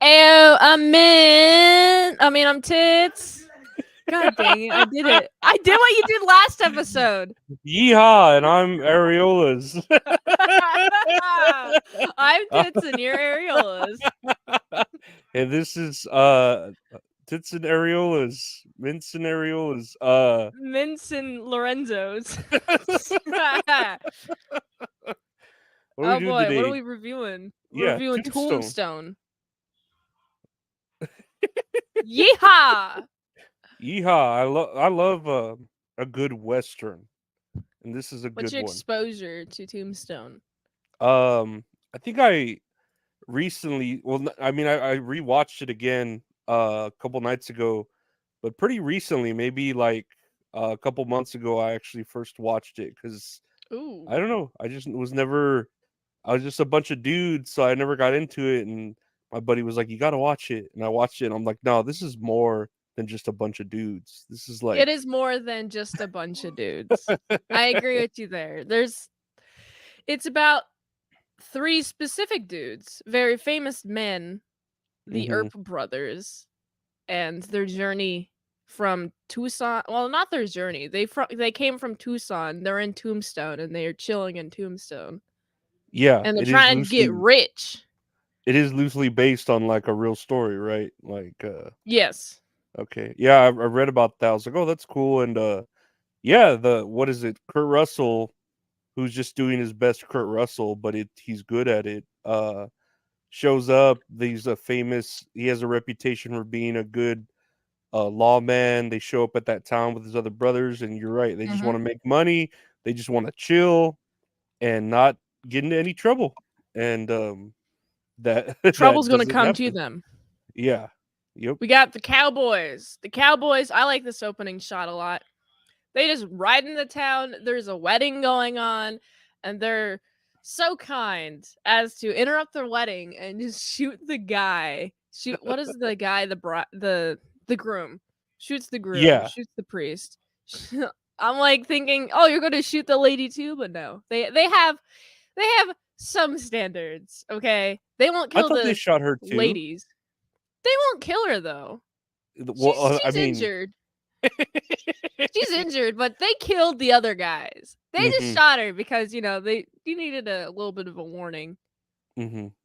Ew, I'm min. I'm tits. God dang it! I did it. I did what you did last episode. Yeehaw, and I'm Areolas. I'm tits and you're areolas. And this is Tits and Areolas. Mints and Areolas. Mince and Lorenzo's. What are we Oh doing boy, what are today? we reviewing? We're Yeah, reviewing Tombstone. Tombstone. Yeehaw! Yeehaw. I love a good western. And this is a What's good your one. exposure to Tombstone? I think I recently, well, I mean, I rewatched it again a couple nights ago, but pretty recently, maybe like a couple months ago, I actually first watched it because Ooh. I don't know, I just was never, I was just a bunch of dudes, so I never got into it. And my buddy was like, "You got to watch it," and I watched it. And I'm like, "No, this is more than just a bunch of dudes. This is It like, is more than just a bunch of dudes. I agree with you there. It's about three specific dudes, very famous men, the hmm Earp brothers, and their journey from Tucson. Well, not their journey. They came from Tucson. They're in Tombstone and they're chilling in Tombstone. yeah, And they're trying to get rich. it is loosely based on like a real story, right? Like, Yes. okay, yeah, I read about that. I was like, oh, that's cool. And yeah, the what is it? Kurt Russell, who's just doing his best Kurt Russell, but he's good at it. Shows up. He's a famous. He has a reputation for being a good lawman. They show up at that town with his other brothers, and you're right. They just Hmm. want to make money. They just want to chill and not get into any trouble. And that Trouble's that gonna doesn't come to happen. them. Yeah. Yep. We got the Cowboys. The Cowboys, I like this opening shot a lot. They just ride into town. There's a wedding going on, and they're so kind as to interrupt their wedding and just shoot the guy. Shoot, what is the guy? The groom shoots the groom. Yeah. Shoots the priest. I'm like thinking, oh, you're gonna shoot the lady too, but no. They have some standards. Okay, they won't I kill thought they the shot her too. ladies. They won't kill her though. Well, She's I she's mean, injured. She's injured, but they killed the other guys. They just hmm shot her because you needed a little bit of a warning.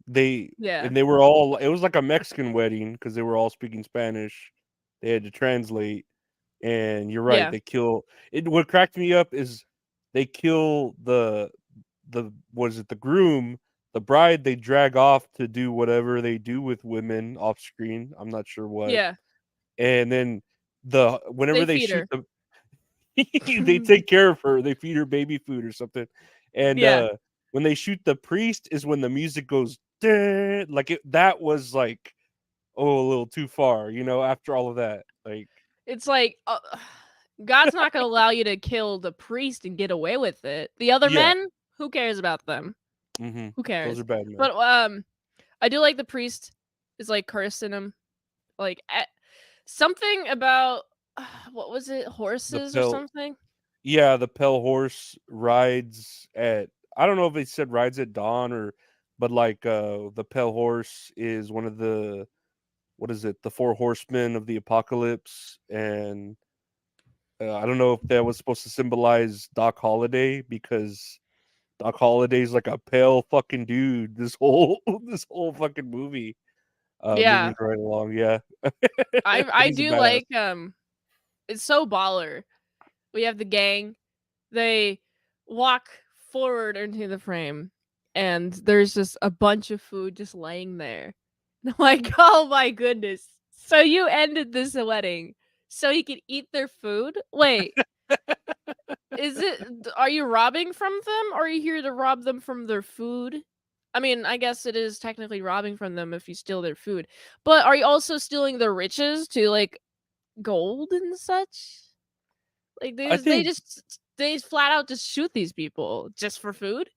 they Yeah, and they were all. It was like a Mexican wedding because they were all speaking Spanish. They had to translate, and you're right. yeah, They kill it. What cracked me up is they kill the what is it? The groom, the bride. They drag off to do whatever they do with women off screen. I'm not sure what. yeah. And then They whenever they feed shoot her. the they take care of her. They feed her baby food or something. And Yeah, when they shoot the priest is when the music goes like that was like, oh, a little too far, after all of that. Like, it's like God's not gonna allow you to kill the priest and get away with it. The other yeah. men, who cares about them? Who Those are cares? bad men. But I do like the priest is like cursing him, like something about what was it, The horses or Pale something? Yeah, the Pale Horse rides at, I don't know if they said rides at dawn or, but like the Pale Horse is one of the, what is it? The four horsemen of the apocalypse. And I don't know if that was supposed to symbolize Doc Holliday because Doc Holliday's like a pale fucking dude. This whole this whole fucking movie, moving Yeah, right along. Yeah, I but I he's a do badass. like it's so baller. We have the gang. They walk forward into the frame and there's just a bunch of food just laying there. And I'm like, "Oh my goodness. So you ended this wedding so you could eat their food? Wait, are you robbing from them or are you here to rob them from their food?" I mean, I guess it is technically robbing from them if you steal their food. But are you also stealing their riches to like gold and such? Like I think they just flat out just shoot these people just for food.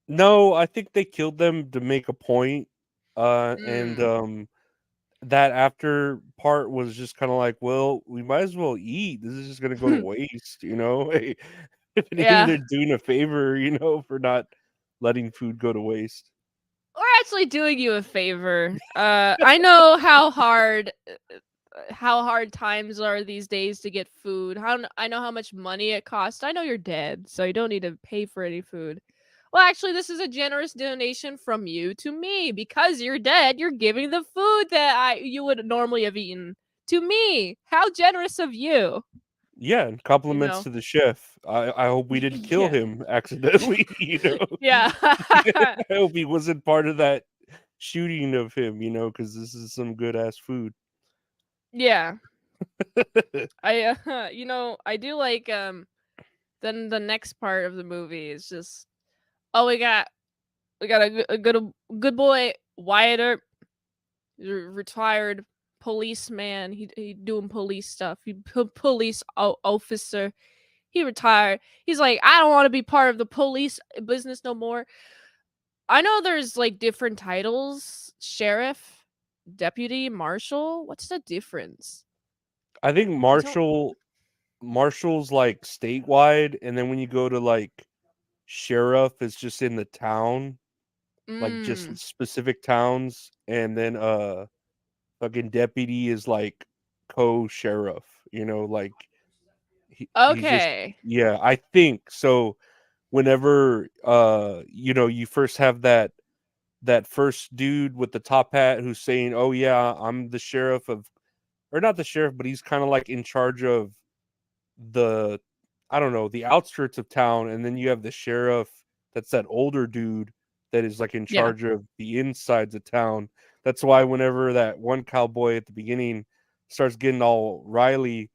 no, I think they killed them to make a point, and Mm. that after part was just kind of like, well, we might as well eat. This is just gonna go to waste, if anything, Yeah. they're doing a favor, for not letting food go to waste. Or actually doing you a favor. I know how hard times are these days to get food. I know how much money it costs. I know you're dead, so you don't need to pay for any food. Well, actually, this is a generous donation from you to me because you're dead. You're giving the food that I you would normally have eaten to me. How generous of you, Yeah, and you compliments know. to the chef. I hope we didn't kill Yeah. him accidentally, you know? Yeah. I hope he wasn't part of that shooting of him, you know, because this is some good ass food. Yeah. I I do like then the next part of the movie is just oh we got a good boy Wyatt Earp, retired policeman. He doing police stuff. Police officer. He retired. He's like, I don't want to be part of the police business no more. I know there's like different titles: sheriff, deputy, marshal. What's the difference? I think I don't. Marshall's like statewide, and then when you go to like sheriff, it's just in the town, like just Mm, specific towns, and then fucking deputy is like co-sheriff, you know, like he's just okay. yeah, I think so. Whenever you know, you first have that first dude with the top hat who's saying, "Oh yeah, I'm the sheriff of," or not the sheriff, but he's kind of like in charge of the, I don't know, the outskirts of town, and then you have the sheriff that's that older dude that is like in Yeah. charge of the insides of town. That's why whenever that one cowboy at the beginning starts getting all riley,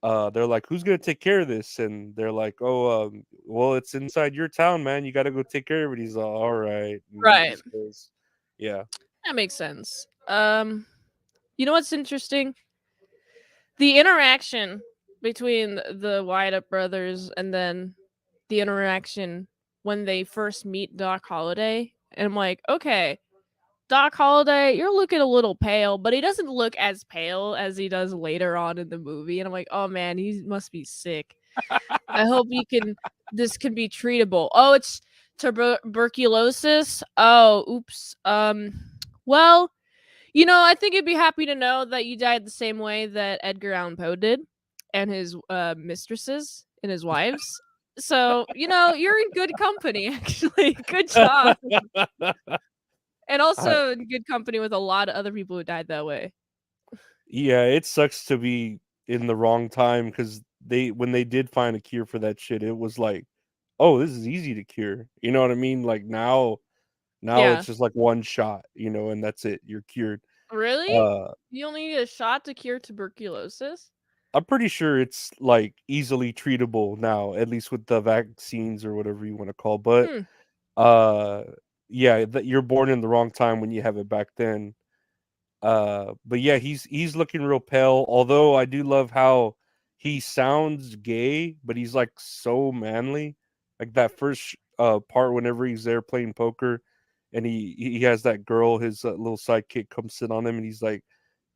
they're like, "Who's gonna take care of this?" And they're like, "Oh, well, it's inside your town, man. You got to go take care of it." He's all right, and he Right. just goes, "Yeah." That makes sense. You know what's interesting? The interaction between the Wyatt Earp brothers and then the interaction when they first meet Doc Holliday. And I'm like, okay, Doc Holliday, you're looking a little pale, but he doesn't look as pale as he does later on in the movie. And I'm like, oh man, he must be sick. I hope this can be treatable. Oh, it's tuberculosis. Oh, oops. Well, I think you'd be happy to know that you died the same way that Edgar Allan Poe did and his mistresses and his wives. So, you're in good company, actually. Good job. And I, also in good company with a lot of other people who died that way. yeah, it sucks to be in the wrong time because when they did find a cure for that shit, it was like, oh, this is easy to cure. You know what I mean? Like now Yeah. it's just like one shot, you know, and that's it. You're cured. Really? Uh, You only need a shot to cure tuberculosis? I'm pretty sure it's like easily treatable now, at least with the vaccines or whatever you want to call. But Hmm. uh, yeah, that you're born in the wrong time when you have it back then. But yeah, he's looking real pale. Although I do love how he sounds gay, but he's like so manly. Like that first part whenever he's there playing poker, and he has that girl, his little sidekick, come sit on him, and he's like,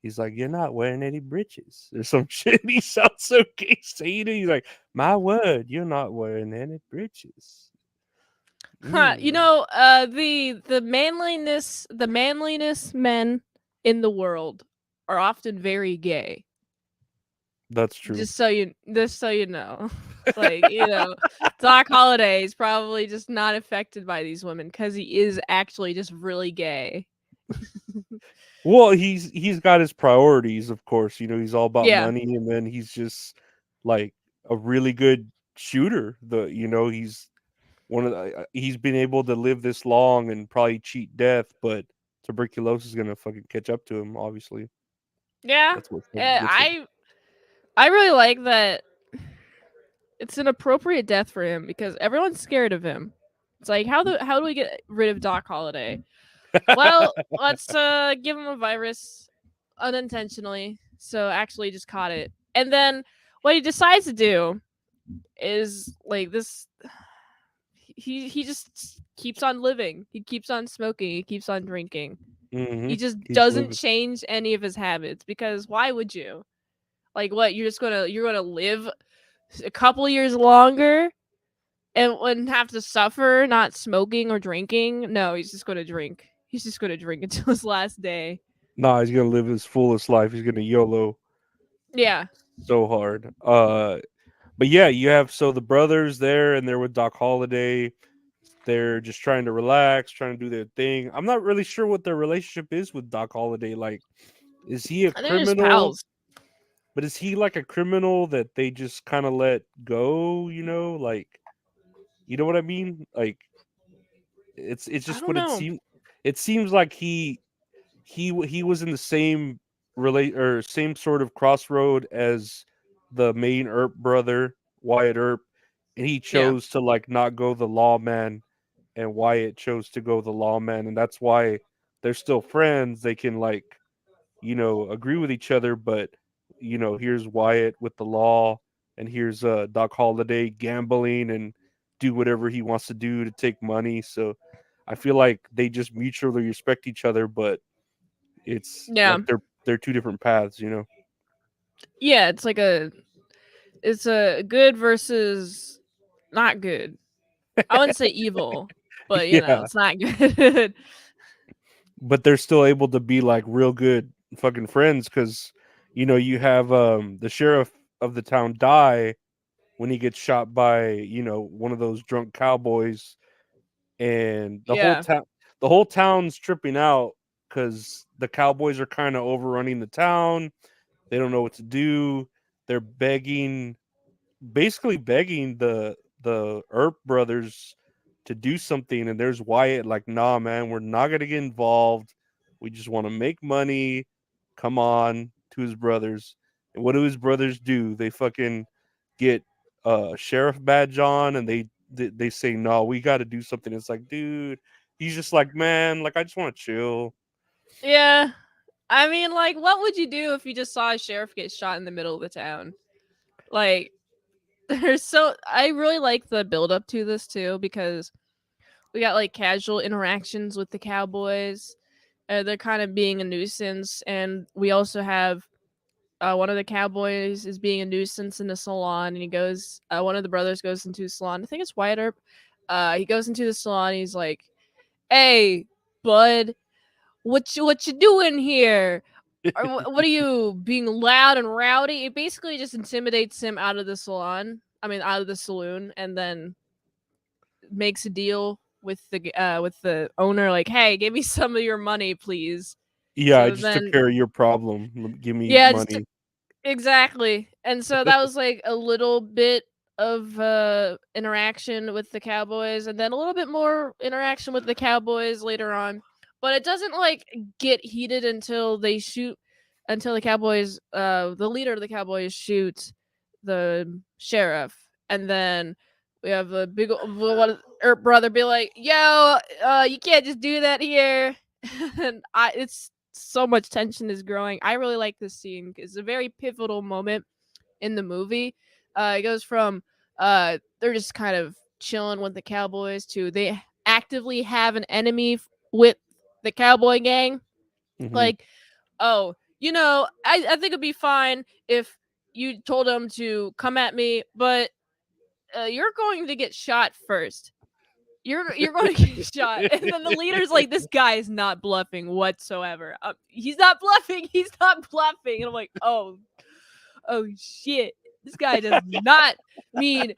"You're not wearing any breeches," or some shit. He sounds so gay saying it. He's like, "My word, you're not wearing any breeches." Huh, Mm, the manliness men in the world are often very gay. that's true. Just so you know. Like, Doc Holliday is probably just not affected by these women because he is actually just really gay. Well, he's got his priorities, of course. You know, he's all about Yeah. money, and then he's just like a really good shooter. He's one of he's been able to live this long and probably cheat death, but tuberculosis is gonna fucking catch up to him. Obviously, Yeah. that's what Eh, gets him. I really like that it's an appropriate death for him because everyone's scared of him. It's like how do we get rid of Doc Holliday? Well, let's give him a virus unintentionally. So actually just caught it. And then what he decides to do is like this he just keeps on living. He keeps on smoking, he keeps on drinking. He just Keeps doesn't living. change any of his habits because why would you? Like what, you're gonna live a couple years longer and wouldn't have to suffer not smoking or drinking? No, he's just gonna drink. He's just gonna drink until his last day. Nah, he's gonna live his fullest life. He's gonna YOLO Yeah. so hard. But yeah, you have so the brothers there, and they're with Doc Holliday. They're just trying to relax, trying to do their thing. I'm not really sure what their relationship is with Doc Holliday. Like, is he a I think they're just criminal? pals. But is he like a criminal that they just kind of let go? Like, you know what I mean? Like, it's I just don't what it know. seems. It seems like he was in the same relate or same sort of crossroad as the main Earp brother, Wyatt Earp, and he Yeah. chose to like not go the lawman, and Wyatt chose to go the lawman, and that's why they're still friends. They can like agree with each other, but here's Wyatt with the law, and here's Doc Holliday gambling and do whatever he wants to do to take money. So I feel like they just mutually respect each other, but it's Yeah. like they're two different paths. Yeah, it's a good versus not good. I wouldn't say evil, but Yeah, it's not good. but they're still able to be like real good fucking friends because you have the sheriff of the town die when he gets shot by one of those drunk cowboys, and the whole Yeah. town the whole town's tripping out because the cowboys are kind of overrunning the town. They don't know what to do. They're basically begging the Earp brothers to do something, and there's Wyatt like, nah, man, we're not gonna get involved. We just want to make money. Come on, to his brothers. And what do his brothers do? They fucking get a sheriff badge on, and they say, no, we got to do something. It's like, dude, he's just like, man, like I just want to chill. Yeah. I mean, like, what would you do if you just saw a sheriff get shot in the middle of the town? Like, I really like the build up to this too because we got like casual interactions with the cowboys. They're kind of being a nuisance, and we also have one of the cowboys is being a nuisance in the salon, and he goes. One of the brothers goes into the salon. I think it's Wyatt Earp. He goes into the salon. He's like, "Hey, bud, what you doing here? Or what are you being loud and rowdy?" It basically just intimidates him out of the salon. I mean, out of the saloon, and then makes a deal with the owner, like, "Hey, give me some of your money, please." Yeah, I So just took then, care of your problem. Give me yeah, money. exactly. And so that was like a little bit of interaction with the Cowboys, and then a little bit more interaction with the Cowboys later on. But it doesn't like get heated until the Cowboys the leader of the Cowboys shoots the sheriff. And then we have a big brother be like, "Yo, you can't just do that here." And it's so much tension is growing. I really like this scene because it's a very pivotal moment in the movie. It goes from they're just kind of chilling with the Cowboys to they actively have an enemy with the Cowboy gang. Hmm. Like, oh, I think it'd be fine if you told them to come at me, but you're going to get shot first. You're going to get shot. And then the leader's like, "This guy is not bluffing whatsoever. He's not bluffing. He's not bluffing." And I'm like, oh shit, this guy does not mean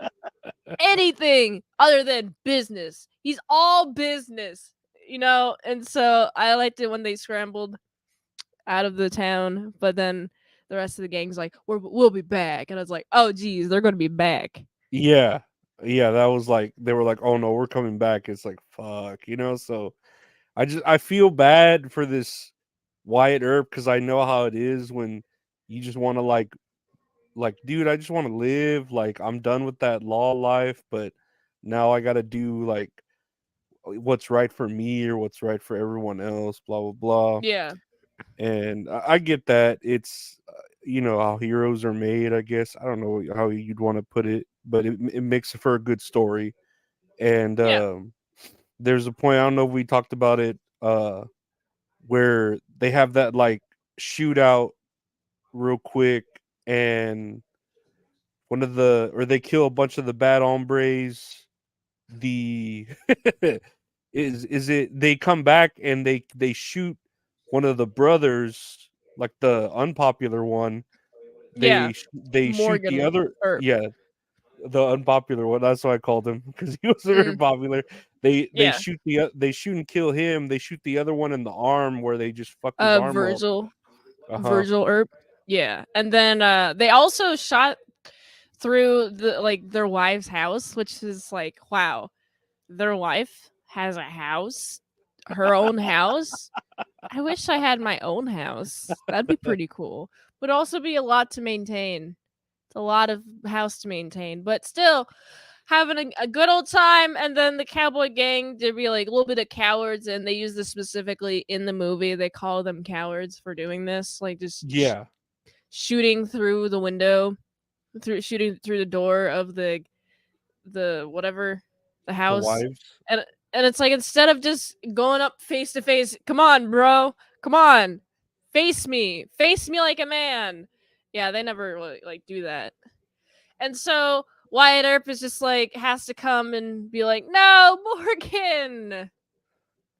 anything other than business. He's all business, And so I liked it when they scrambled out of the town, but then the rest of the gang's like, we'll be back," and I was like, "Oh geez, they're gonna be back." Yeah. Yeah, that was like they were like, "Oh no, we're coming back." It's like, fuck. So I feel bad for this Wyatt Earp because I know how it is when you just want to like, dude, I just want to live. Like, I'm done with that law life, but now I got to do like what's right for me or what's right for everyone else, blah blah blah. Yeah, And I get that. It's how heroes are made, I guess. I don't know how you'd want to put it, but it makes for a good story. And yeah, there's a point, I don't know if we talked about it, where they have that like shootout real quick, and or they kill a bunch of the bad hombres. The is it they come back and they shoot one of the brothers, like the unpopular one. Yeah, They shoot the Morgan other, Earp. yeah, the unpopular one. That's what I called him because he was very Mm, popular. They yeah, shoot they shoot and kill him. They shoot the other one in the arm where they just fucked his arm up. Virgil Uh huh. Virgil Earp. Yeah, and then they also shot through the like their wife's house, which is like wow, their wife has a house, her own house. I wish I had my own house. That'd be pretty cool. Would also be a lot to maintain. It's a lot of house to maintain, but still having a good old time. And then the cowboy gang, they'd be like a little bit of cowards, and they use this specifically in the movie. They call them cowards for doing this, like just Yeah, shooting through the window, through shooting through the door of the whatever the the house, wives. and it's like instead of just going up face to face, come on, bro, come on, face me like a man. Yeah, they never really, like do that, and so Wyatt Earp is just like has to come and be like, no, Morgan,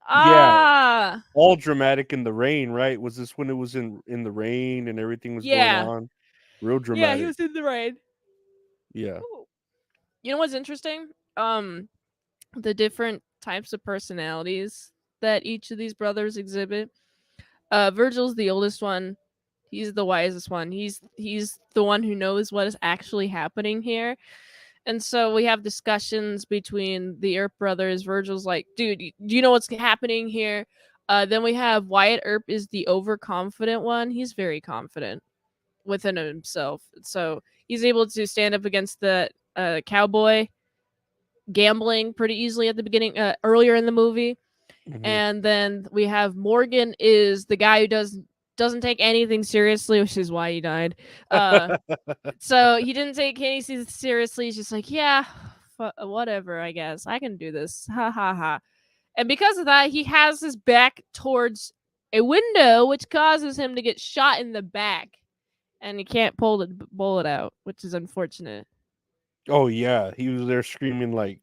Yeah, ah, all dramatic in the rain, right? Was this when it was in the rain and everything was going yeah, on? Real yeah, he dramatic. was in the rain. Yeah. Ooh. You know what's interesting? The different types of personalities that each of these brothers exhibit. Virgil's the oldest one. He's the wisest one. He's the one who knows what is actually happening here. And so we have discussions between the Earp brothers. Virgil's like, dude, do you know what's happening here? Then we have Wyatt Earp is the overconfident one. He's very confident within himself. So he's able to stand up against the cowboy gambling pretty easily at the beginning, earlier in the movie. Hmm. And then we have Morgan is the guy who doesn't take anything seriously, which is why he died. So he didn't take anything seriously. He's just like, yeah, whatever. I guess I can do this. Ha ha ha. And because of that, he has his back towards a window, which causes him to get shot in the back, and he can't pull the bullet out, which is unfortunate. Oh yeah, he was there screaming like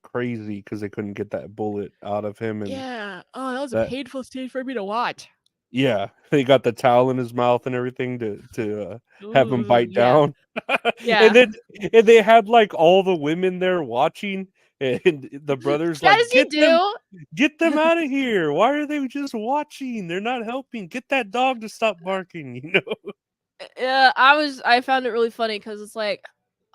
crazy because they couldn't get that bullet out of him, and Yeah. Oh, that was a that painful scene for me to watch. yeah, they got the towel in his mouth and everything to have him Ooh, bite yeah. down, and Yeah. then and they had like all the women there watching, and the brothers like As you do. get them out of here. Why are they just watching? They're not helping. Get that dog to stop barking. You know. Yeah, I found it really funny because it's like,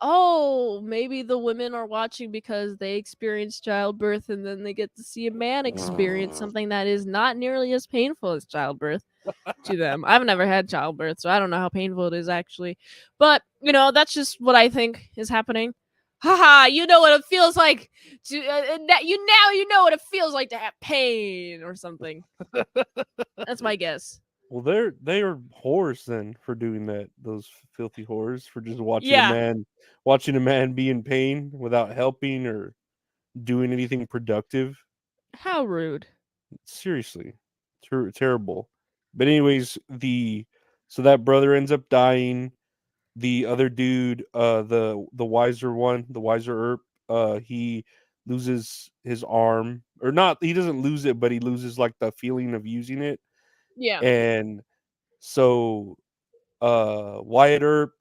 oh, maybe the women are watching because they experience childbirth and then they get to see a man experience something that is not nearly as painful as childbirth to them. I've never had childbirth, so I don't know how painful it is actually. But, that's just what I think is happening. Haha, you know what it feels like to you know what it feels like to have pain or something. That's my guess. Well, they are whores then for doing that. Those filthy whores for just Yeah. watching a man be in pain without helping or doing anything productive. How rude. Seriously, terrible. But anyways, the so that brother ends up dying. The other dude, the wiser one, the wiser Earp, he loses his arm, or not. He doesn't lose it, but he loses like the feeling of using it, Yeah. and so Wyatt Earp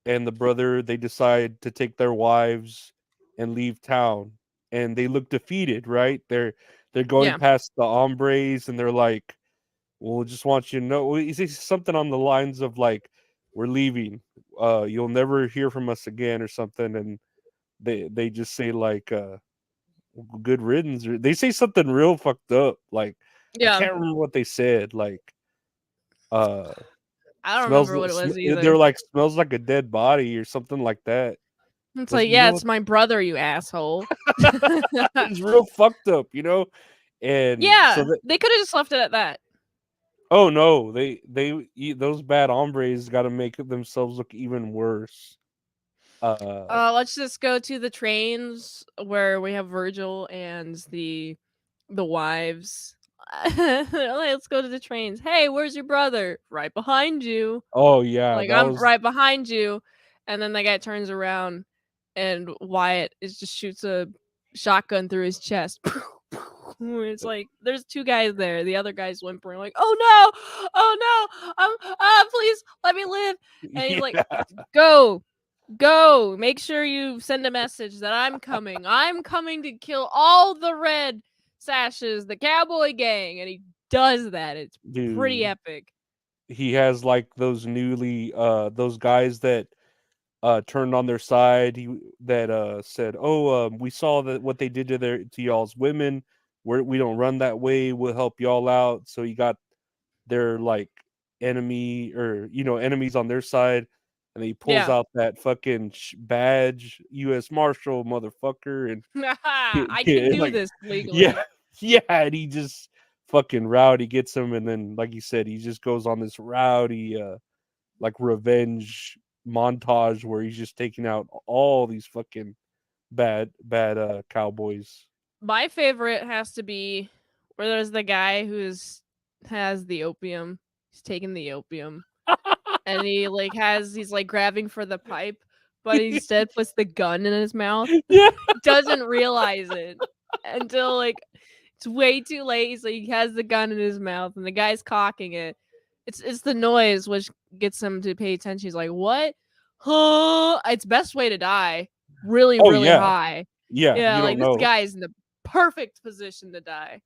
and the brother, they decide to take their wives and leave town, and they look defeated, right? They're going Yeah. past the hombres, and they're like, "Well, just want you to know." Well, he says something on the lines of like, "We're leaving. You'll never hear from us again," or something, and they just say like, "Good riddance." Or they say something real fucked up. Like I Yeah. can't remember what they said. Like, uh I don't remember what it was they're either. like, "Smells like a dead body," or something like that. It's Was like, you yeah, know what it's my brother, you asshole. it's real fucked up, you know? And so Yeah, that they could have just left it at that. oh, no, those bad hombres gotta make themselves look even worse. Uh, Let's just go to the trains where we have Virgil and the wives. Let's go to the trains. Hey, where's your brother? Right behind you. oh, yeah, Like that I'm was right behind you. And then the guy turns around and Wyatt is just shoots a shotgun through his chest. It's like there's two guys there. The other guy's whimpering, like, "Oh no, oh no, please let me live." And he's like, Yeah, "Go, go, make sure you send a message that I'm coming. I'm coming to kill all the red sashes, the cowboy gang." And he does that. It's pretty dude. epic. He has like those guys that turned on their side. He that said, "Oh, we saw that what they did to y'all's women. We don't run that way. We'll help y'all out." So he got their like enemy or enemies on their side, and he pulls Yeah. out that fucking badge, U.S. Marshal motherfucker, and I can do like this yeah, legally. yeah, and he just fucking rowdy gets him, and then like you said, he just goes on this rowdy like revenge montage where he's just taking out all these fucking bad cowboys. My favorite has to be where there's the guy who's has the opium. He's taking the opium. And he's like grabbing for the pipe, but he instead puts the gun in his mouth. Yeah, Doesn't realize it until like it's way too late. So he has the gun in his mouth and the guy's cocking it. It's the noise which gets him to pay attention. He's like, "What? Huh?" It's best way to die. Really, oh really yeah, high. yeah, Yeah, you like don't this know. guy is in the perfect position to die.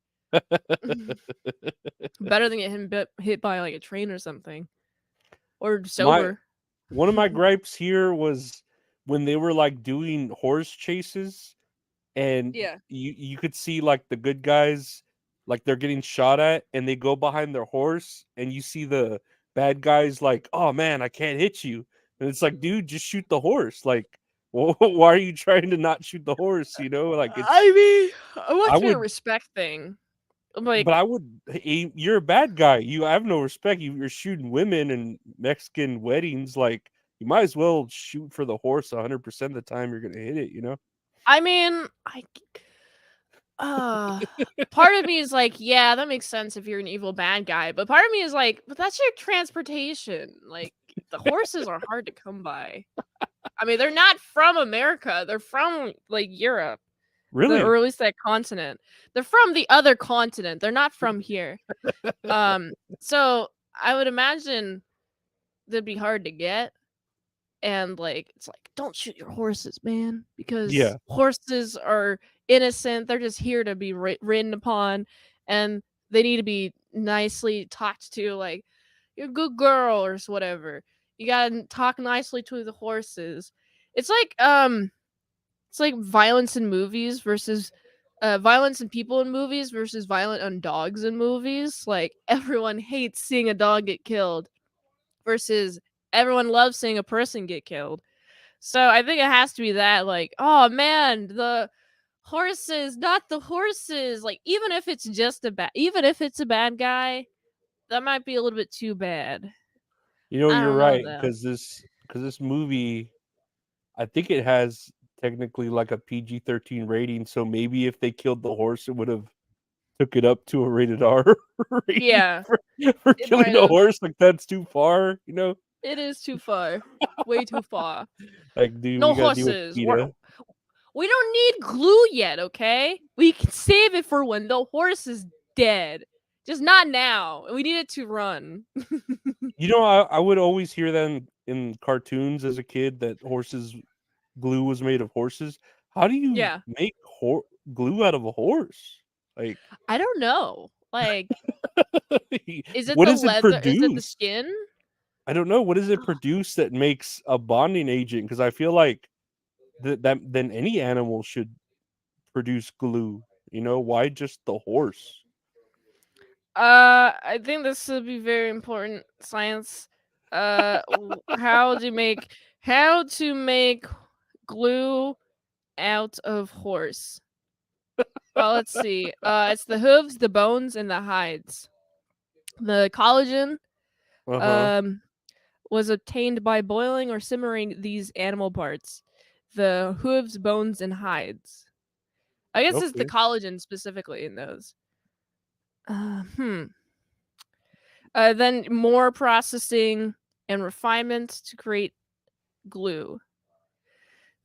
Better than get him hit by like a train or something. Or my sober. One of my gripes here was when they were like doing horse chases, and Yeah. you could see like the good guys, like they're getting shot at, and they go behind their horse, and you see the bad guys like, "Oh man, I can't hit you," and it's like, dude, just shoot the horse. Like, why are you trying to not shoot the horse? Like it's I mean, it I must be a would. respect thing. But Like, I would aim. You're a bad guy. You I have no respect. You're shooting women in Mexican weddings. Like you might as well shoot for the horse 100% of the time. You're gonna hit it. I mean, uh part of me is like, yeah, that makes sense if you're an evil bad guy. But part of me is like, but that's your transportation. Like, the horses are hard to come by. I mean, they're not from America. They're from like Europe, or Really? at least that continent. They're from the other continent. They're not from here. So I would imagine they'd be hard to get. And like it's like, don't shoot your horses, man, because Yeah. horses are innocent. They're just here to be ridden upon, and they need to be nicely talked to. Like, you're a good girl or whatever. You gotta talk nicely to the horses. It's like violence in movies versus violence in people in movies versus violent on dogs in movies. Like, everyone hates seeing a dog get killed versus everyone loves seeing a person get killed. So I think it has to be that, like, oh man, the horses, not the horses. Like, even if it's a bad guy, that might be a little bit too bad. I You're don't know right, though. because this movie, I think it has technically like a PG-13 rating. So maybe if they killed the horse, it would have took it up to a rated R rating Yeah, for it killing might a have. horse. Like that's too far. It is too far. Way too far. Like, dude, No we gotta deal with horses. PETA. We don't need glue yet, okay? We can save it for when the horse is dead. Just not now. We need it to run. I would always hear that in cartoons as a kid that horses glue was made of horses. How do you Yeah. make glue out of a horse? Like, I don't know. Like, is it what the does it leather? Is it the produce? skin? I don't know. What does it produce that makes a bonding agent? Because I feel like that then any animal should produce glue. Why just the horse? I think this would be very important science. How to make glue out of horse. Well, let's see. It's the hooves, the bones, and the hides. The collagen Uh huh. um was obtained by boiling or simmering these animal parts. The hooves, bones, and hides. I guess it's the Okay. collagen specifically in those. Hmm. Then more processing and refinement to create glue.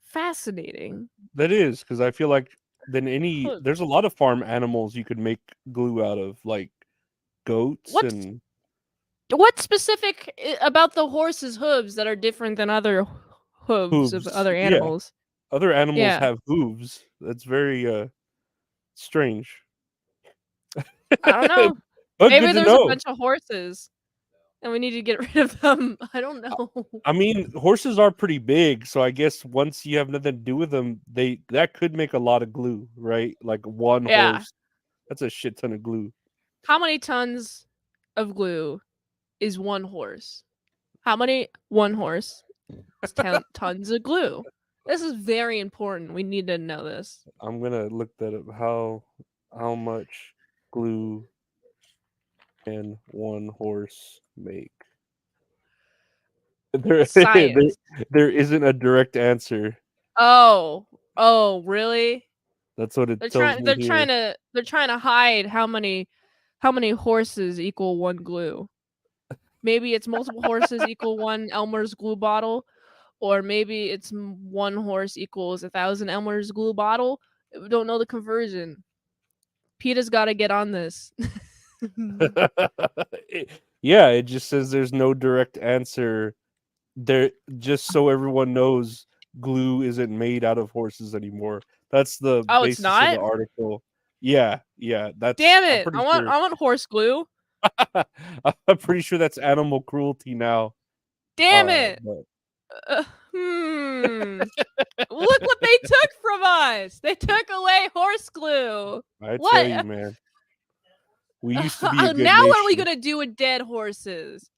Fascinating. That is because I feel like than any. There's Hooves. a lot of farm animals you could make glue out of, like goats What and what specific about the horse's hooves that are different than other hooves of hooves. other Yeah, animals? other animals Yeah, have hooves. That's very strange. I don't know. But Maybe good to there's a know. bunch of horses and we need to get rid of them. I don't I know. I mean, horses are pretty big, so I guess once you have nothing to do with them, they that could make a lot of glue, right? Like one Yeah. horse, that's a shit ton of glue. How many tons of glue is one horse? How many one horse is tons of glue? This is very important. We need to know this. I'm gonna look that up. How much glue can one horse make? There Science. there isn't a direct answer. Oh. Oh, really? That's what it They're tells trying me they're trying here. to they're trying to hide how many horses equal one glue. Maybe it's multiple horses equal one Elmer's glue bottle, or maybe it's one horse equals 1,000 Elmer's glue bottle. We don't know the conversion. PETA's got to get on this. Yeah, it just says there's no direct answer. There, just so everyone knows, glue isn't made out of horses anymore. That's the Oh, it's basis of the not? article. Yeah, yeah, that's Damn I'm it. pretty sure. I want horse glue. I'm pretty sure that's animal cruelty now. Damn it. But Uh, hmm. Look what they took from us. They took away horse glue. I tell you, What? man, we used to be a good Now what are we nation. going to do with dead horses?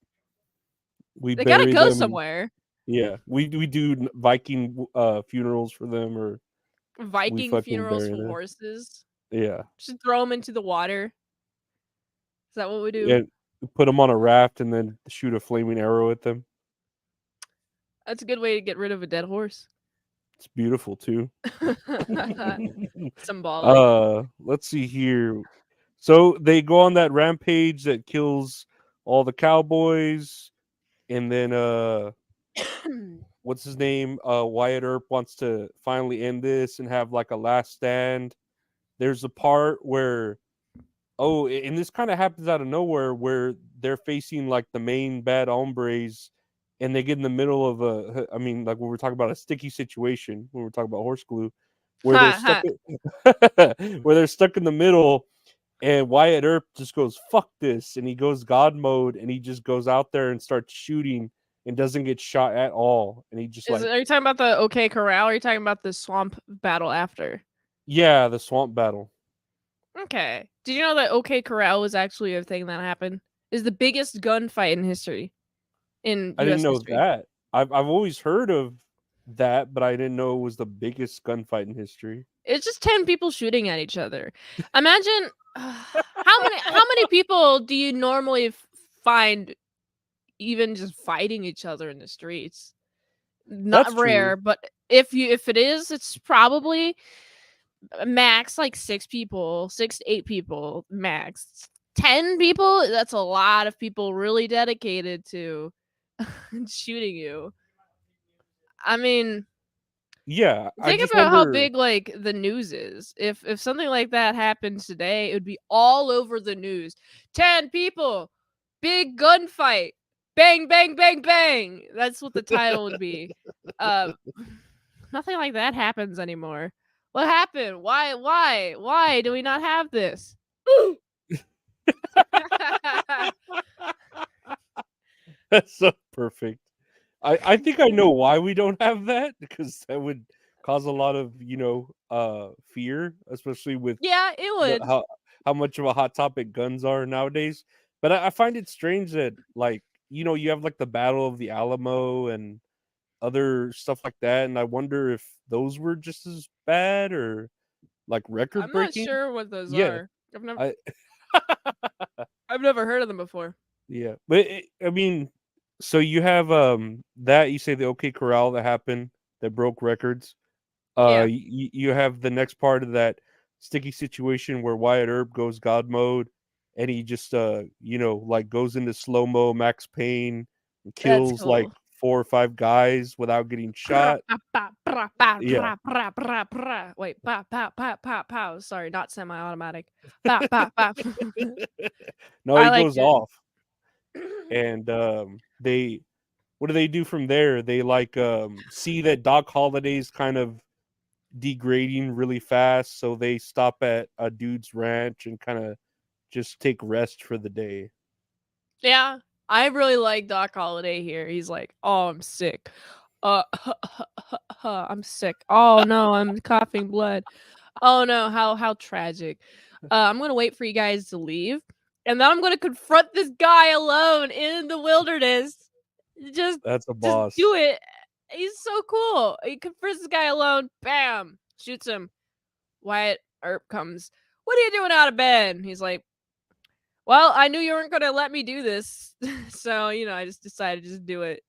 We They got to bury go them. somewhere. Yeah, we do Viking funerals for them, or we Viking fucking funerals bury for them. horses. Yeah, Just throw them into the water. Is that what we do? yeah. Put them on a raft and then shoot a flaming arrow at them. That's a good way to get rid of a dead horse. It's beautiful too. Symbolic. Let's see here. So they go on that rampage that kills all the cowboys, and then what's his name? Wyatt Earp wants to finally end this and have like a last stand. There's a part where and this kind of happens out of nowhere where they're facing like the main bad hombres, and they get in the middle of I mean, like when we're talking about a sticky situation, when we're talking about horse glue, where they're Ha stuck, ha. where they're stuck in the middle, and Wyatt Earp just goes fuck this, and he goes God mode, and he just goes out there and starts shooting and doesn't get shot at all, and he just like Are you talking about the OK Corral? Or are you talking about the swamp battle after? yeah, the swamp battle. Okay. Did you know that OK Corral was actually a thing that happened? Is the biggest gunfight in history, in I didn't U.S. know history. that. I've always heard of that, but I didn't know it was the biggest gunfight in history. It's just 10 people shooting at each other. Imagine how many people do you normally find even just fighting each other in the streets? That's Not true. rare, but if it is, it's probably max like 6 people, 6 to 8 people max. 10 people, that's a lot of people really dedicated to shooting you. I mean, Yeah, I think just about how wonder. big like the news is. If something like that happened today, it would be all over the news. 10 people, big gunfight, bang bang bang bang. That's what the title would be. Uh, nothing like that happens anymore. What happened? Why do we not have this? That's so perfect. I think I know why we don't have that, because that would cause a lot of fear, especially with Yeah, it the would. how much of a hot topic guns are nowadays. But I find it strange that like you have like the Battle of the Alamo and other stuff like that, and I wonder if those were just as bad or like record I'm not breaking. sure what those Yeah, are. I've never I I've never heard of them before. yeah, but I mean, so you have that you say the OK Corral that happened that broke records. Yeah, You have the next part of that sticky situation where Wyatt Earp goes God mode, and he just like goes into slow mo Max Payne and that's kills like cool. 4 or 5 guys without getting Pra, shot. pa, pa, pra, pa, Yeah, pra, pra, pra, pra. Wait, pa, pa, pa, pa, pow. Sorry, not semi-automatic. Pa, pa, pa. no, I he liked goes it. off, and they what do they do from there? They like see that Doc Holliday's kind of degrading really fast, so they stop at a dude's ranch and kind of just take rest for the day. Yeah, I really like Doc Holliday here. He's like, "Oh, I'm sick. Uh, I'm sick. Oh no, I'm coughing blood. Oh no, how tragic. I'm gonna wait for you guys to leave, and then I'm gonna confront this guy alone in the wilderness. Just, That's a just do boss. it. He's so cool. He confronts this guy alone. Bam, shoots him. Wyatt Earp comes. What are you doing out of bed? He's like, well, I knew you weren't gonna let me do this, so I just decided to just do it.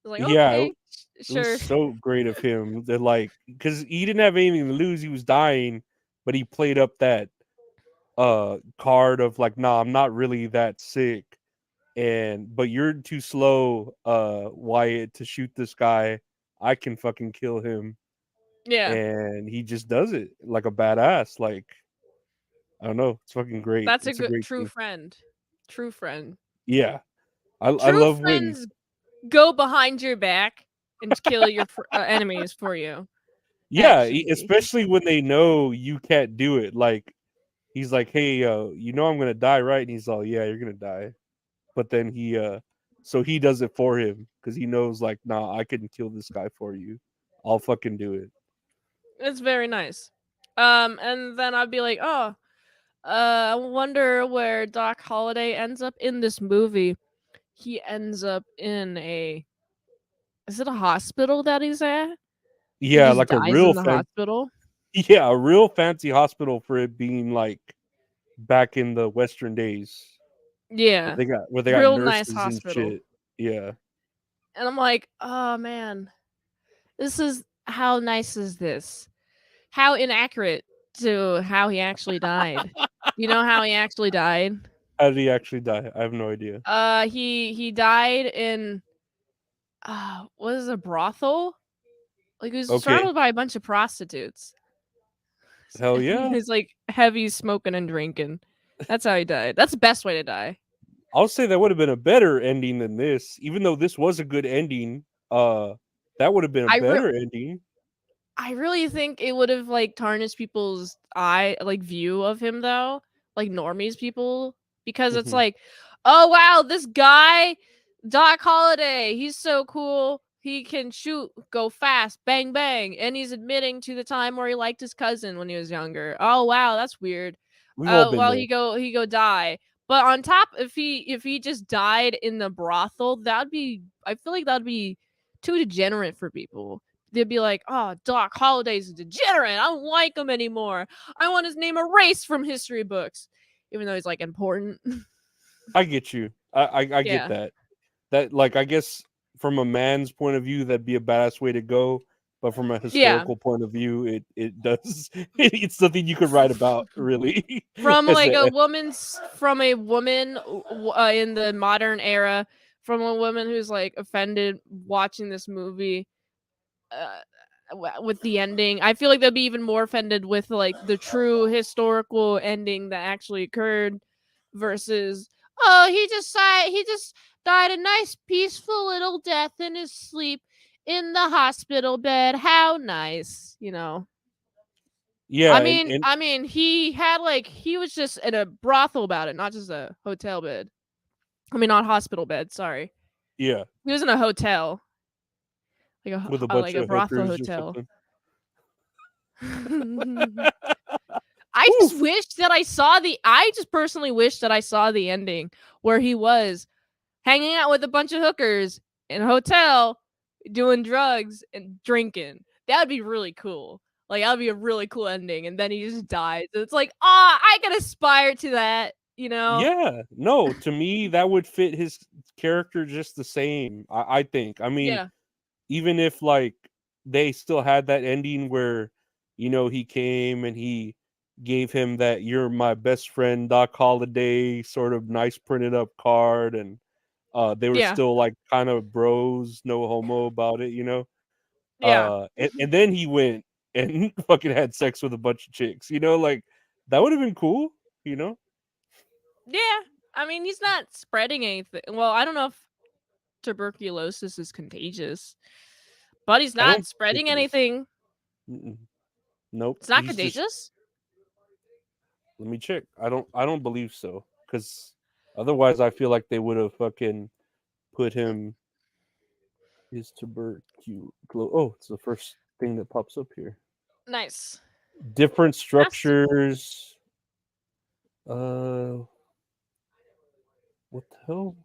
I was like, Yeah, okay, it was sure. so great of him. That like because he didn't have anything to lose, he was dying, but he played up that card of like, nah, I'm not really that sick, and but you're too slow, Wyatt, to shoot this guy. I can fucking kill him, Yeah, and he just does it like a badass. Like I don't know, it's fucking great. that's a It's a good great true scene. friend. True friend. Yeah, I True love when friends go behind your back and kill your enemies for you. yeah, Actually, especially when they know you can't do it. Like he's like, "Hey, you know I'm gonna die, right?" And he's all, "Yeah, you're gonna die." But then so he does it for him because he knows, like, nah, I couldn't kill this guy for you. I'll fucking do it. it's very nice. And then I'd be like, oh, I wonder where Doc Holliday ends up in this movie. He ends up in a. Is it a hospital that he's at? He Yeah, just like a dies real in the hospital? yeah, a real fancy hospital for it being like back in the Western days Yeah. where they got Real nice nurses and hospital. shit. Yeah, And I'm like, "Oh, man. This is how nice is this? How inaccurate to how he actually died." You know how he actually died? how did he actually die? I have no idea. He died in, what is a brothel? Like, he was Okay, surrounded by a bunch of prostitutes. hell He yeah. was, like, heavy smoking and drinking. That's how he died. That's the best way to die. I'll say that would have been a better ending than this, even though this was a good ending. Uh, that would have been a I re better ending. I really think it would have, like, tarnished people's view of him though, like normies people, because it's Mhm. like, "Oh wow, this guy, Doc Holliday, he's so cool. He can shoot, go fast, bang bang, and he's admitting to the time where he liked his cousin when he was younger. Oh wow, that's weird. We've all been Well, there. he go die." But on top, if he just died in the brothel, that'd be I feel like that'd be too degenerate for people. They'd be like, "Oh, Doc Holliday's a degenerate. I don't like him anymore. I want his name erased from history books," even though he's like important. I get you. I get Yeah, that. That like I guess from a man's point of view, that'd be a badass way to go. But from a yeah. historical point of view, it does it's something you could write about really From as like a from a woman in the modern era, from a woman who's like offended watching this movie, uh, with the ending. I feel like they'll be even more offended with like the true historical ending that actually occurred versus, oh, he just died a nice peaceful little death in his sleep in the hospital bed. How nice. yeah, and He had like he was just in a brothel about it, not just a hotel bed. I mean, not hospital bed. Sorry, yeah, he was in a hotel, with a like bunch a of brothel hookers or hotel. something. I just Oof. wish that I just personally wish that I saw the ending where he was hanging out with a bunch of hookers in a hotel doing drugs and drinking. That would be really cool. Like that would be a really cool ending, and then he just dies. It's like, I can aspire to that. Yeah, no, to me that would fit his character just the same. I think. I mean, Yeah. even if like they still had that ending where he came and he gave him that "you're my best friend Doc Holiday" sort of nice printed up card, and They were Yeah. still like kind of bros, no homo about it, Yeah. And then he went and fucking had sex with a bunch of chicks, like that would have been cool, you know. Yeah. I mean, he's not spreading anything. Well, I don't know if tuberculosis is contagious, but he's I not don't think spreading it is. anything. Mm-mm. Nope. It's not He's just. contagious. Let me check. I don't believe so, because otherwise I feel like they would have fucking put him. Is tuberculosis? Oh, it's the first thing that pops up here. Nice. Different Has to. structures. Uh, what the hell?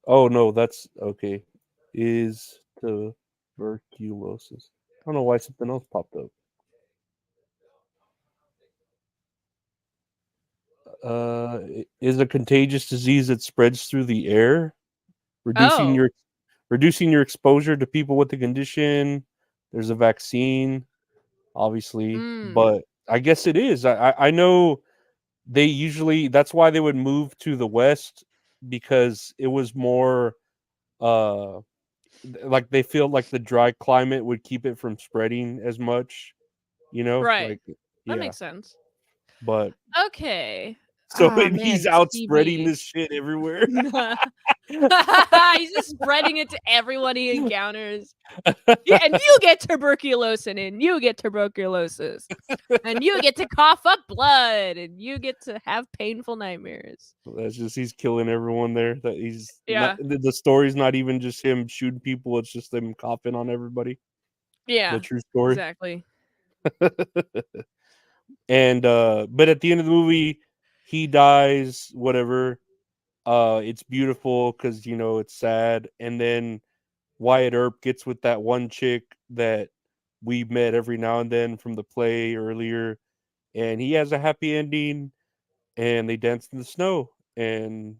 Oh no, that's okay. Is tuberculosis? I don't know why something else popped up. Is a contagious disease that spreads through the air, reducing Oh. your reducing your exposure to people with the condition. There's a vaccine, obviously, Mm. but I guess it is. I know they usually that's why they would move to the west, because it was more uh like they feel like the dry climate would keep it from spreading as much, Right. like That yeah. makes sense. But Okay. so Ah, man, he's out spreading TB. this shit everywhere. He's just spreading it to everyone he encounters. Yeah, and you get tuberculosis, and you get tuberculosis, and you get to cough up blood, and you get to have painful nightmares. That's just he's killing everyone there. That he's not Yeah. the story's not even just him shooting people, it's just them coughing on everybody. The Yeah. true story. Exactly. And but at the end of the movie, he dies, whatever. It's beautiful because it's sad. And then Wyatt Earp gets with that one chick that we met every now and then from the play earlier, and he has a happy ending, and they dance in the snow, and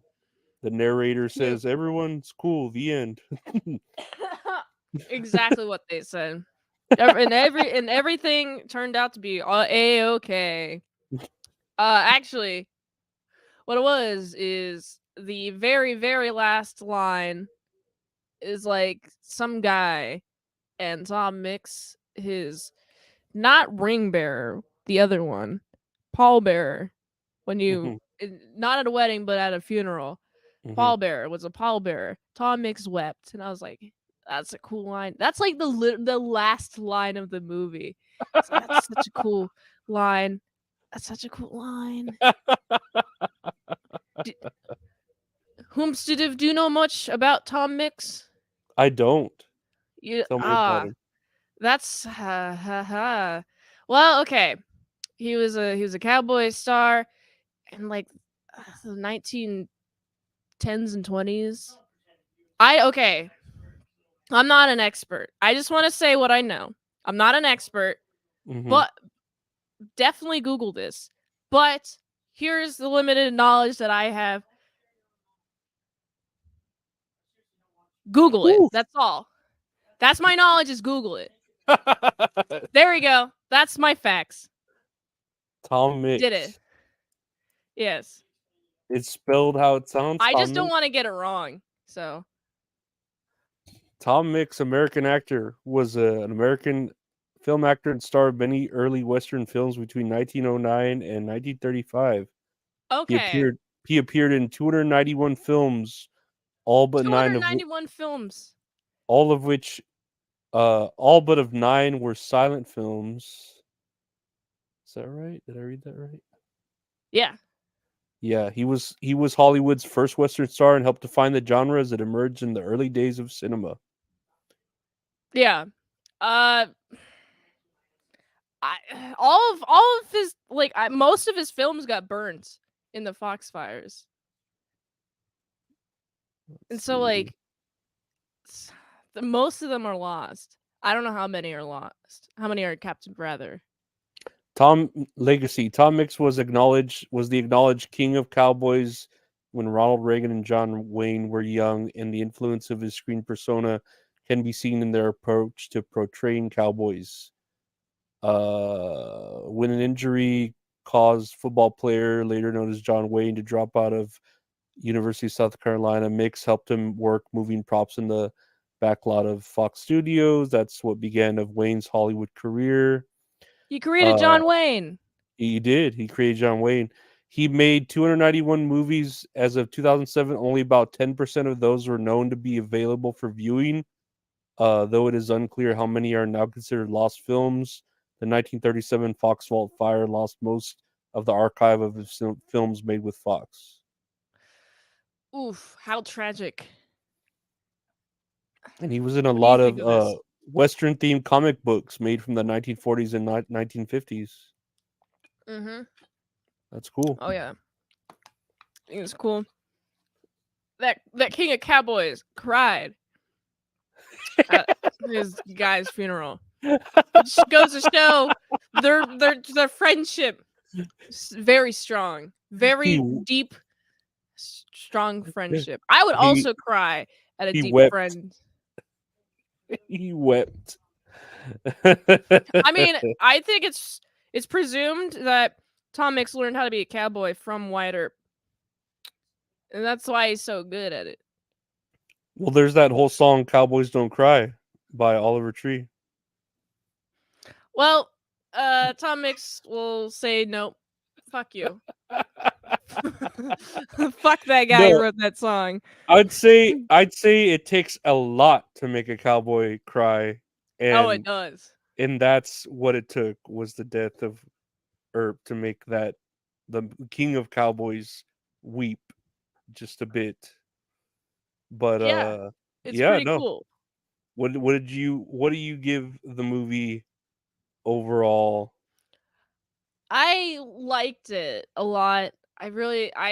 the narrator Cute. says everyone's cool, the end. Exactly what they said. And everything turned out to be a okay. Actually, what it was is the very very last line is like some guy and Tom Mix, his not ring bearer, the other one, pallbearer. When you Mhm, not at a wedding but at a funeral, mhm. pallbearer was a pallbearer. Tom Mix wept, and I was like, "That's a cool line." That's like the last line of the movie. It's like that's such a cool line. That's such a cool line. D- Whomstidiv, do you know much about Tom Mix? I don't. You Tell me about him. that's ha ha ha. Well, okay. He was a cowboy star in like the 1910s and 20s. I okay. I'm not an expert. I just want to say what I know. I'm not an expert, Mhm, but definitely Google this. But here's the limited knowledge that I have. Google it. Woo. That's all. That's my knowledge is Google it. There we go. That's my facts. Tom Did it. Mix. Yes. It's spelled how it sounds, I just Tom don't Mix. want to get it wrong. So, Tom Mix, American actor, was an American film actor and star of many early Western films between 1909 and 1935. He okay. appeared he appeared in 291 films, all but nine of 291 films. all of which all but of nine were silent films. Is that right? Did I read that right? Yeah. Yeah, he was Hollywood's first Western star and helped define the genre as it emerged in the early days of cinema. Yeah. Uh I all of his most of his films got burnt in the Foxfires. And Let's so see. most of them are lost. I don't know how many are lost. How many are kept rather. Tom Legacy. Tom Mix was the acknowledged king of cowboys when Ronald Reagan and John Wayne were young, and the influence of his screen persona can be seen in their approach to portraying cowboys. When an injury caused football player, later known as John Wayne, to drop out of University of South Carolina. Mix helped him work moving props in the backlot of Fox Studios. That's what began of Wayne's Hollywood career. You created Uh, John Wayne. he did. He created John Wayne. He made 291 movies as of 2007. Only about 10% of those were known to be available for viewing, though it is unclear how many are now considered lost films. The 1937 Fox Vault fire lost most of the archive of his films made with Fox. Oof, how tragic. And he was in a What do you lot think of of this? Western themed comic books made from the 1940s and 1950s. Mm-hmm. That's cool. Oh yeah, I think it's cool. That king of cowboys cried at his guy's funeral, which goes to show their friendship very strong, he very deep, strong friendship. I would he also cry at a he deep wept. friend. He wept. I mean, I think it's presumed that Tom Mix learned how to be a cowboy from Wyatt Earp, and that's why he's so good at it. Well, there's that whole song "Cowboys Don't Cry" by Oliver Tree. Well, Tom Mix will say nope. Fuck you. Fuck that guy who No, wrote that song. I'd say it takes a lot to make a cowboy cry, Oh, it and does. that's what it took was the death of Earp to make that the king of cowboys weep just a bit. But Yeah, it's yeah, pretty no. cool. What do you give the movie overall? I liked it a lot. I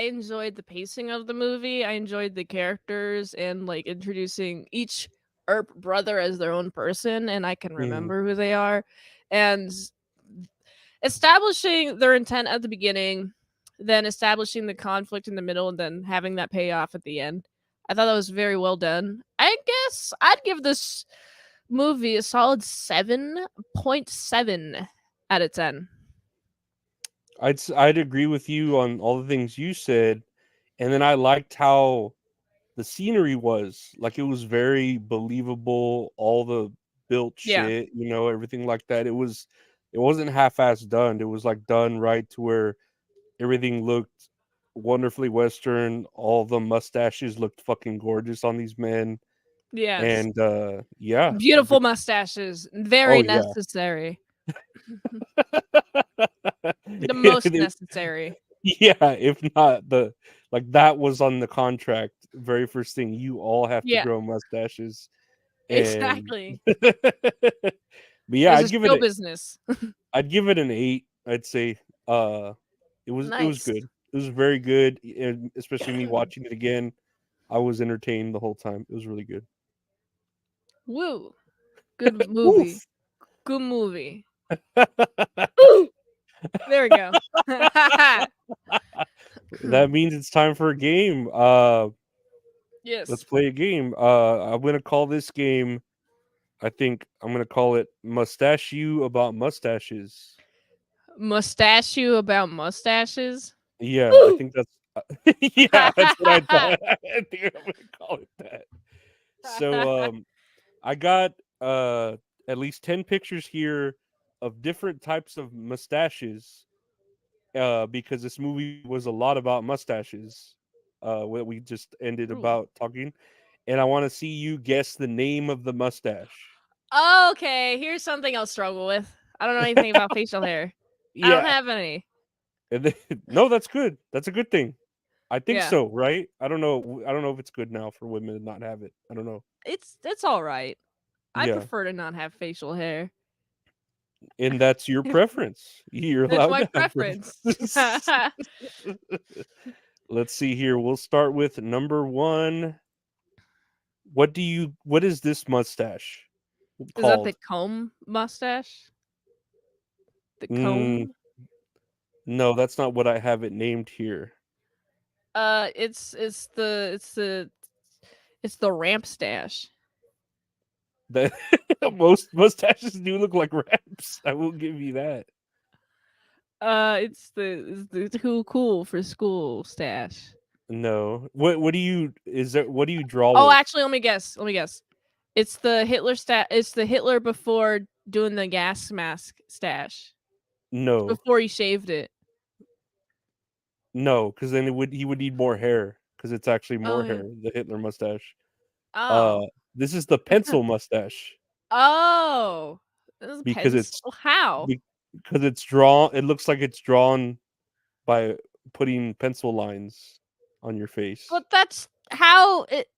enjoyed the pacing of the movie. I enjoyed the characters and like introducing each Earp brother as their own person and I can Mhm. remember who they are and establishing their intent at the beginning, then establishing the conflict in the middle and then having that payoff at the end. I thought that was very well done. I guess I'd give this movie a solid 7.7 out of 10. I'd agree with you on all the things you said, and then I liked how the scenery was. Like, it was very believable, all the built Yeah. shit, everything like that. It wasn't half-assed done. It was, like, done right to where everything looked wonderfully Western. All the mustaches looked fucking gorgeous on these men, Yes. and, yeah. Beautiful mustaches. Oh, Very yeah. necessary. The most necessary. Yeah, if not like, that was on the contract, very first thing, you all have to Yeah, grow mustaches, and exactly. but yeah, This is show business. I'd give it an 8, I'd say. It was Nice. good. It was very good, and especially me watching it again, I was entertained the whole time. It was really good. Woo. Good movie. Woof. Good movie. Ooh, there we go. That means it's time for a game. Let's Yes. play a game. I'm gonna call this game. I think I'm gonna call it "Moustache You About Moustaches." Moustache You About Mustaches. Yeah, I Ooh. think that's yeah, that's what I thought. I think I'm gonna call it that. So, I got at least 10 pictures here of different types of mustaches. Because this movie was a lot about mustaches. What we just ended Ooh. about talking, and I want to see you guess the name of the mustache. Okay, here's something I'll struggle with. I don't know anything about facial hair. I don't Yeah, have any. and then, no, that's good. That's a good thing. I think Yeah. so, right? I don't know. I don't know if it's good now for women to not have it. I don't know. It's all right. I Yeah, prefer to not have facial hair. and that's your preference. You're That's allowed my to have preference. preferences. Let's see here. We'll start with number one. What is this mustache Is that the called? comb mustache? The Mm, comb? no, that's not what I have it named here. It's the ramp stash. That most mustaches do look like raps. I will give you that. It's the too cool for school stash. No. What do you is that? What do you draw Oh, with? actually, let me guess. Let me guess. It's the Hitler It's the Hitler before doing the gas mask stash. It's No, before he shaved it. no, because then he would need more hair because it's actually Oh more yeah. hair. The Hitler mustache. Uh, Oh. this is the pencil mustache Oh. This is because pencil. How? because it's drawn. It looks like it's drawn by putting pencil lines on your face. But that's how it.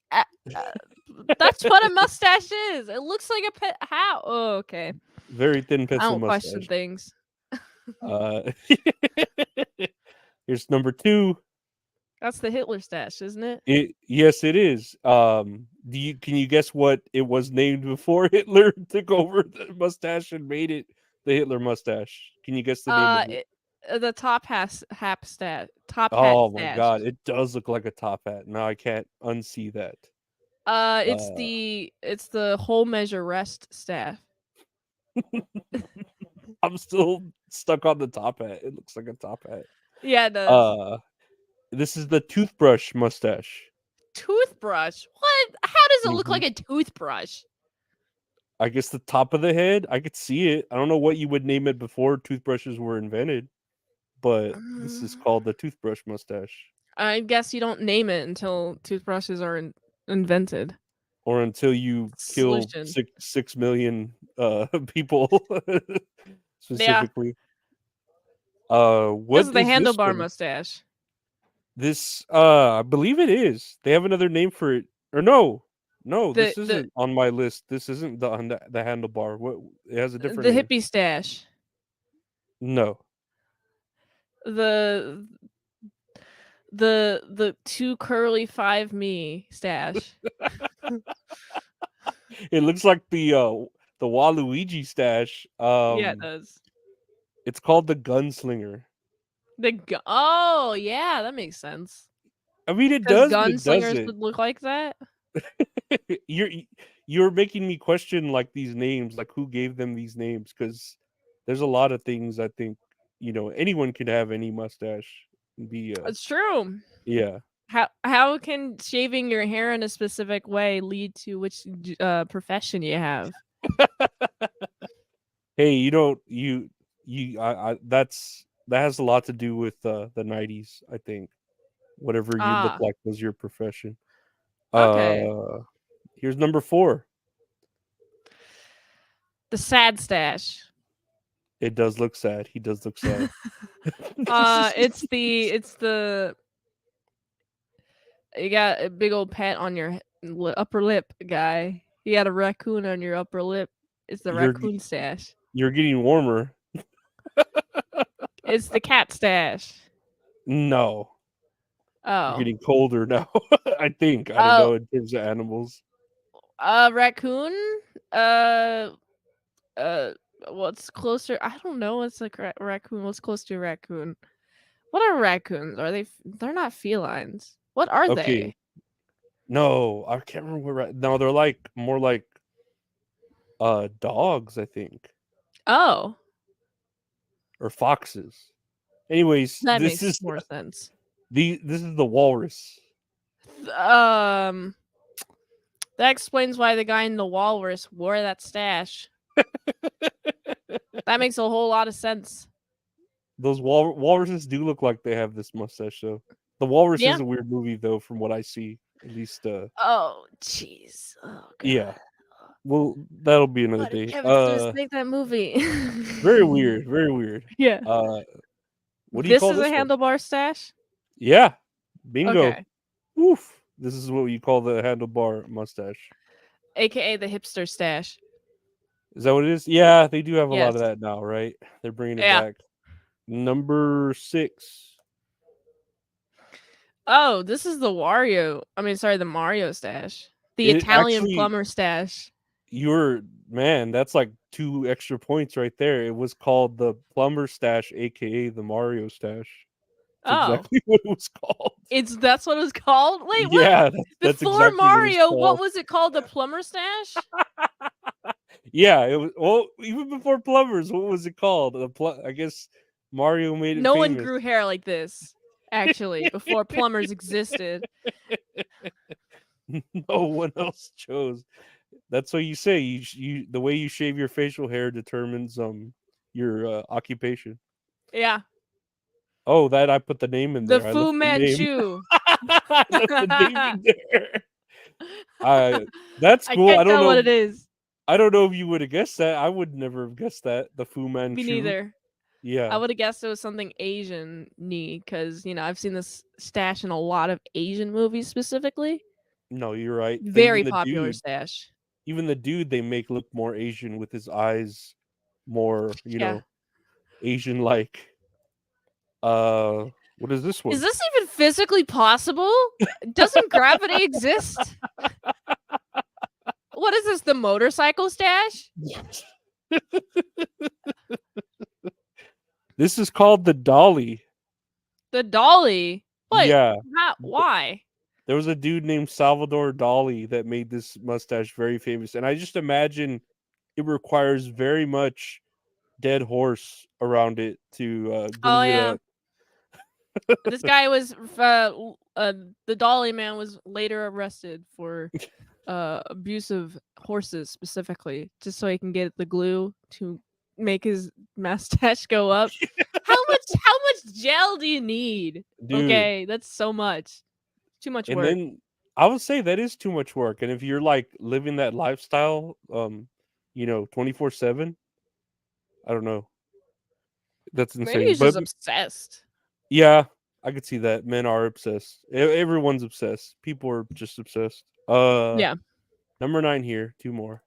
That's what a mustache is. It looks like a pet. How? Oh, okay. Very thin I pencil don't question mustache. things. Uh, here's number two. That's the Hitler stash, isn't it? Yes, it is. Do you can you guess what it was named before Hitler took over the mustache and made it the Hitler mustache? Can you guess the name of it? It, the top hat Oh my stash. god, it does look like a top hat. Now I can't unsee that. Uh, It's the whole measure rest staff. I'm still stuck on the top hat. It looks like a top hat. Yeah, it does. Uh, this is the toothbrush mustache. Toothbrush. What? How does it look hmm like a toothbrush? I guess the top of the head. I could see it. I don't know what you would name it before toothbrushes were invented, but this is called the toothbrush mustache. I guess you don't name it until toothbrushes are invented. Or until you kill Solution. 6 million people Yeah, specifically. this What is the is this handlebar one? mustache. This I believe it is. They have another name for it. Or no. No, this The isn't on my list. This isn't the handlebar. What it has a different the name. hippie stash. No. The the two curly five me stash. It looks like the Waluigi stash. Yeah, it does. It's called the gunslinger. Oh yeah, that makes sense. I mean it Because does, but it gunslingers doesn't. would look like that. you're you're making me question like these names, like who gave them these names? Because there's a lot of things I think anyone could have any mustache and be It's true. yeah. How can shaving your hair in a specific way lead to which profession you have? Hey, you don't you I that has a lot to do with the 90s, I think. Whatever you look Ah, like was your profession. okay. Uh Here's number 4. The sad stash. It does look sad. He does look sad. It's the you got a big old pat on your upper lip, guy. You got a raccoon on your upper lip. It's the you're raccoon stash. you're getting warmer. It's the cat stash. No. You're Oh. getting colder now. I think. I don't Oh, know in terms of animals. raccoon? Uh, uh, what's closer? I don't know. What's like raccoon? What's close to a raccoon? What are raccoons? Are they? They're not felines. What are Okay. they? No, I can't remember no, they're like more like dogs, I think. Oh, Or foxes. Anyways, that makes more sense. this is the walrus. Um, that explains why the guy in the walrus wore that stash. That makes a whole lot of sense. Those walruses do look like they have this mustache though. The Walrus Yeah. is a weird movie though from what I see. At least Oh, jeez. Oh yeah. god. Well, that'll be another Why did day. Kevin Smith make that movie? Very weird, very weird. Yeah. Uh what do you This call is a this one? handlebar stash? Yeah. Bingo. Okay. Woof. This is what you call the handlebar mustache. AKA the hipster stash. Is that what it is? Yeah, they do have a lot of Yes. that now, right? They're bringing it Yeah. back. Number 6. Oh, this is the Wario. I mean, sorry, the Mario stash. The It Italian actually plumber stash. you're man, that's like 2 extra points right there. It was called the plumber stash, aka the Mario stash. It's Oh. exactly what it was called. That's what it was called? Wait, what? Yeah, that's Before exactly what it's Mario, what called. was it called? The plumber stash? Yeah, it was well, even before plumbers, what was it called? I guess Mario made it No one famous. grew hair like this. actually, before plumbers existed. No one else chose. That's what you say. You the way you shave your facial hair determines your occupation. Yeah. Oh, that I put the name in The there. I Fu left the name. Manchu. I left the name in there. I That's I cool. can't tell what it is. I don't know if you would have guessed that. I would never have guessed that. The Fu Me Manchu. neither. I Yeah. would have guessed it was something Asian knee because, I've seen this stash in a lot of Asian movies specifically. No, you're right. Very popular stash. Even the dude they make look more Asian with his eyes more, Yeah. Asian like. Uh what is this Is one? this even physically possible? Doesn't gravity exist? What is this, the motorcycle stash? This is called the dolly. The dolly? What? Yeah. Why? There was a dude named Salvador Dali that made this mustache very famous. And I just imagine it requires very much dead horse around it to Oh, glue it yeah. up. This guy was, the dolly man was later arrested for abuse of horses specifically, just so he can get the glue to make his mustache go up. How much gel do you need? Dude. Okay, that's so much. Too much And work. then I would say that is too much work. And if you're like living that lifestyle, 24/7, I don't know. That's Maybe insane. he's But just obsessed. yeah, I could see that. Men are obsessed. Everyone's obsessed. People are just obsessed. Yeah. Number 9 here, two more.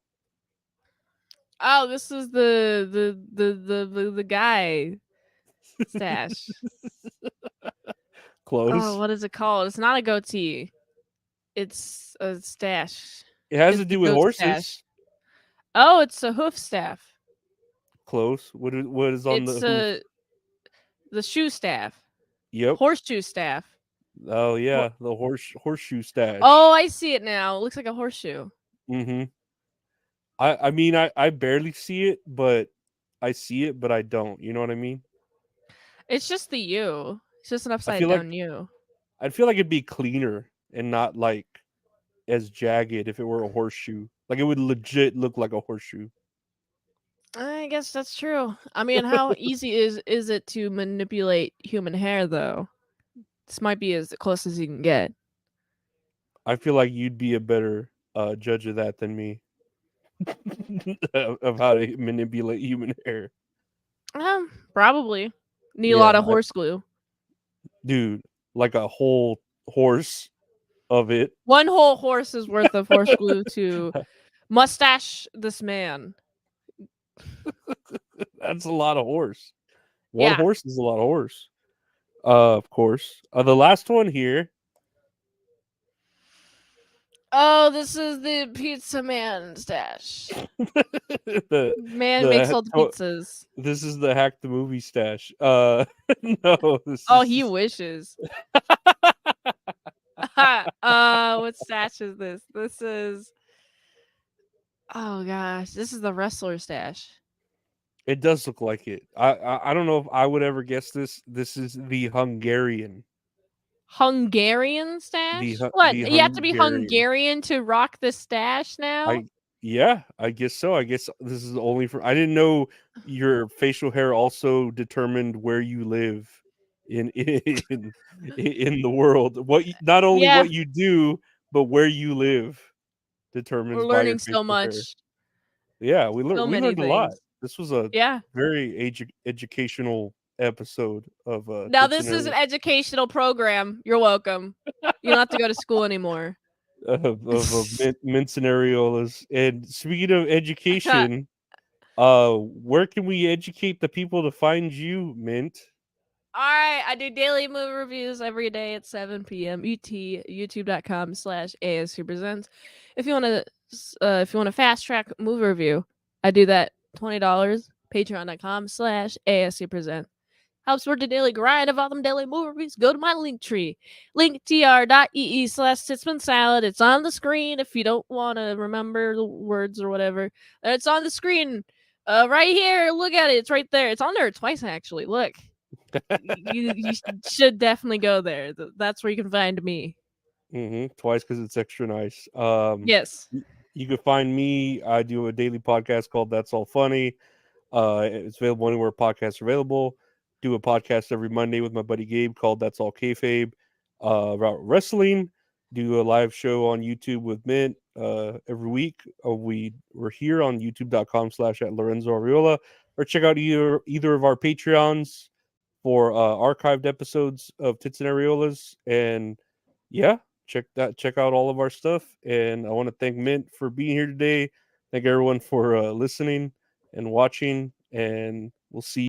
Oh, this is the guy stash. Oh, Close. what is it called? It's not a goatee. It's a stash. It has It's to the do with goat stash. horses. Oh, it's a hoof staff. Close. What is on It's the hoof? the shoe staff. Yep. Horseshoe staff. Oh Hor- yeah, the horseshoe oh, stash. I see it now. It looks like a horseshoe. Mhm. I mean I barely see it, but I see it, but I don't. You know what I mean? It's just the U. It's just an I upside feel like down U. I'd feel like it'd be cleaner and not like as jagged if it were a horseshoe. Like it would legit look like a horseshoe. I guess that's true. I mean, how easy is it to manipulate human hair though? This might be as close as you can get. I feel like you'd be a better judge of that than me. Of how to manipulate human hair. Probably. Need a lot Yeah, of horse glue. dude, like a whole horse of it. One whole horse's worth of horse glue to mustache this man. That's a lot of horse. One Yeah. horse is a lot of horse. Of course. The last one here. Oh, this is the pizza man stash. the Man makes the all the pizzas. This is the hack the movie stash. No, this Oh, he is wishes. What stash is this? This is, oh gosh, this is the wrestler stash. it does look like it. I don't know if I would ever guess this. This is the Hungarian. Hungarian stash? What? The You have to be Hungarian. Hungarian to rock the stash now? I Yeah, I guess so. I guess this is only for I didn't know your facial hair also determined where you live in in the world. Not only Yeah, what you do, but where you live we're determines by your learning so facial hair. much. Yeah, So we many learned a lot. things. This was a Yeah. very educational episode of Now Tips and this is an Errors educational program. You're welcome. You don't have to go to school anymore. of mints and areolas. And speaking of education, where can we educate the people to find you, Mint? Alright, I do daily movie reviews every day at 7 p.m. UT, youtube.com/ASC Presents. If you want to fast track movie review, I do that $20, patreon.com/ASC Presents. Helps with the daily grind of all them daily movie reviews. Go to my link tree, linktr.ee/Titsman Salad. It's on the screen if you don't want to remember the words or whatever. It's on the screen right here. Look at it. It's right there. It's on there twice, actually. Look. You should definitely go there. That's where you can find me. Twice because it's extra nice. Yes. You can find me. I do a daily podcast called That's All Funny. It's available anywhere podcasts are available. Do a podcast every Monday with my buddy Gabe called That's All Kayfabe about wrestling. Do a live show on YouTube with Mint every week. We're here on youtube.com/ at Lorenzo Arreola, or check out either of our Patreons for archived episodes of Tits and Areolas. And yeah, check out all of our stuff. And I want to thank Mint for being here today. Thank everyone for listening and watching, and we'll see